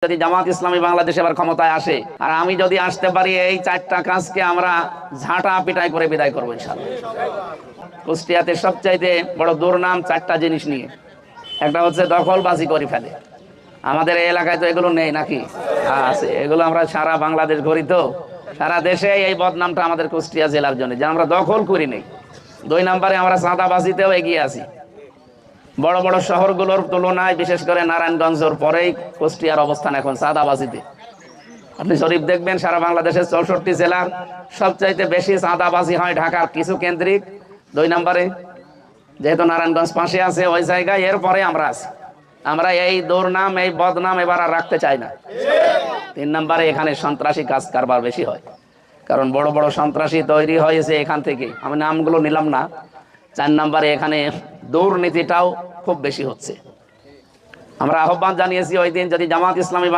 যদি জামাত ইসলামী বাংলাদেশে এবার ক্ষমতায় আসে আর আমি যদি আসতে পারি, এই 4টা কাজকে আমরা ঝাঁটা পিটাই করে বিদায় করবো ইনশাআল্লাহ। কুষ্টিয়াতে সবচাইতে বড় দুর্নাম 4টা জিনিস নিয়ে। একটা হচ্ছে দখলবাজি করে ফেলে। আমাদের এই এলাকায় তো এগুলো নেই নাকি? আছে। এগুলো আমরা সারা বাংলাদেশ ঘুরি, তো সারা দেশে এই বদনামটা আমাদের কুষ্টিয়া জেলার জন্য যে আমরা দখল করি নেই। 2 নম্বরে আমরা চাঁদাবাজিতেও এগিয়ে আছি। বড় বড় শহরগুলোর তুলনায় বিশেষ করে নারায়ণগঞ্জের পরেই কুষ্টিয়ার অবস্থান এখন চাঁদাবাজিতে। আপনি শরীফ দেখবেন সারা বাংলাদেশের 64 জেলার সবচাইতে বেশি চাঁদাবাজি হয় ঢাকার কিছু কেন্দ্রিক 2 নম্বরে, যেহেতু নারায়ণগঞ্জ পাশে আছে ওই জায়গায়। এরপরে আমরা আছি। আমরা এই দুর্নাম, এই বদনাম এবার আর রাখতে চাই না। 3 নম্বরে এখানে সন্ত্রাসী কাজ কারবার বেশি হয়, কারণ বড় বড় সন্ত্রাসী তৈরি হয়েছে এখান থেকে, আমি নামগুলো নিলাম না। 4 নম্বরে এখানে দুর্নীতিটাও খুব বেশি হচ্ছে। আমরা আহ্বান জানিয়েছি ওই দিন যদি জামাত ইসলামী